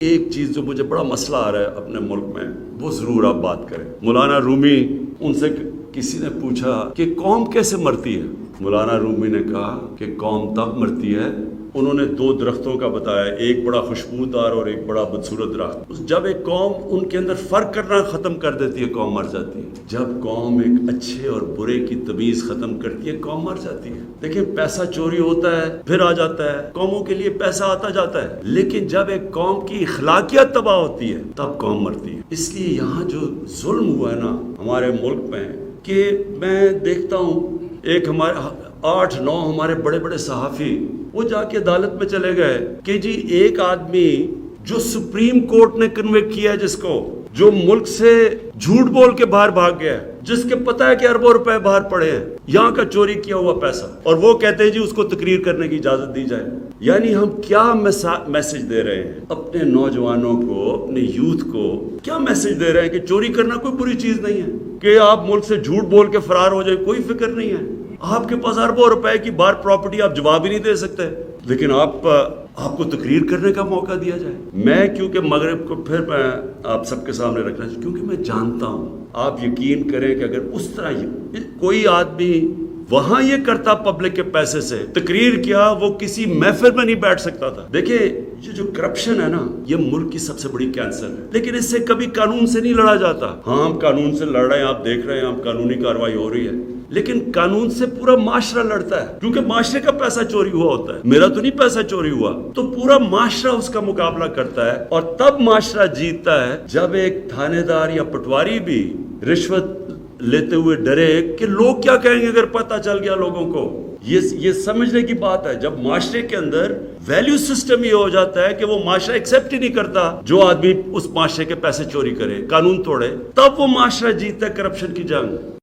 ایک چیز جو مجھے بڑا مسئلہ آ رہا ہے اپنے ملک میں، وہ ضرور آپ بات کریں۔ مولانا رومی، ان سے کسی نے پوچھا کہ قوم کیسے مرتی ہے؟ مولانا رومی نے کہا کہ قوم تب مرتی ہے، انہوں نے دو درختوں کا بتایا، ایک بڑا خوشبودار اور ایک بڑا بدصورت درخت۔ جب ایک قوم ان کے اندر فرق کرنا ختم کر دیتی ہے، قوم مر جاتی ہے۔ جب قوم ایک اچھے اور برے کی تمیز ختم کرتی ہے، قوم مر جاتی ہے۔ دیکھیں، پیسہ چوری ہوتا ہے پھر آ جاتا ہے، قوموں کے لیے پیسہ آتا جاتا ہے، لیکن جب ایک قوم کی اخلاقیات تباہ ہوتی ہے تب قوم مرتی ہے۔ اس لیے یہاں جو ظلم ہوا ہے نا ہمارے ملک میں، کہ میں دیکھتا ہوں ایک ہمارے 8-9 ہمارے بڑے بڑے صحافی وہ جا کے عدالت میں چلے گئے کہ جی ایک آدمی جو سپریم کورٹ نے کنوکٹ کیا ہے، جس کو جو ملک سے جھوٹ بول کے باہر بھاگ گیا ہے، جس کے پتہ ہے کہ اربوں روپے باہر پڑے ہیں، یہاں کا چوری کیا ہوا پیسہ، اور وہ کہتے ہیں جی اس کو تقریر کرنے کی اجازت دی جائے۔ یعنی ہم کیا میسج دے رہے ہیں اپنے نوجوانوں کو، اپنے یوتھ کو؟ کیا میسج دے رہے ہیں کہ چوری کرنا کوئی بری چیز نہیں ہے، کہ آپ ملک سے جھوٹ بول کے فرار ہو جائے، کوئی فکر نہیں ہے؟ آپ کے پاس اربوں روپے کی باہر پراپرٹی، آپ جواب ہی نہیں دے سکتے، لیکن آپ کو تقریر کرنے کا موقع دیا جائے۔ میں کیونکہ مغرب کو پھر میں آپ سب کے سامنے رکھنا چاہوں، کیونکہ میں جانتا ہوں، آپ یقین کریں کہ اگر اس طرح کوئی آدمی وہاں یہ کرتا پبلک کے پیسے سے تقریر کیا، وہ کسی محفل میں نہیں بیٹھ سکتا تھا۔ دیکھیں، یہ جو کرپشن ہے نا، یہ ملک کی سب سے بڑی کینسر ہے، لیکن اس سے کبھی قانون سے نہیں لڑا جاتا۔ ہاں، ہم قانون سے لڑ رہے ہیں، آپ دیکھ رہے ہیں، ہم قانونی کارروائی ہو رہی ہے، لیکن قانون سے پورا معاشرہ لڑتا ہے، کیونکہ معاشرے کا پیسہ چوری ہوا ہوتا ہے، میرا تو نہیں پیسہ چوری ہوا، تو پورا معاشرہ اس کا مقابلہ کرتا ہے، اور تب معاشرہ جیتتا ہے جب ایک تھانے دار یا پٹواری بھی رشوت لیتے ہوئے ڈرے کہ لوگ کیا کہیں گے اگر پتہ چل گیا لوگوں کو۔ یہ سمجھنے کی بات ہے، جب معاشرے کے اندر ویلیو سسٹم یہ ہو جاتا ہے کہ وہ معاشرہ ایکسیپٹ ہی نہیں کرتا جو آدمی اس معاشرے کے پیسے چوری کرے، قانون توڑے، تب وہ معاشرہ جیتتا ہے کرپشن کی جنگ۔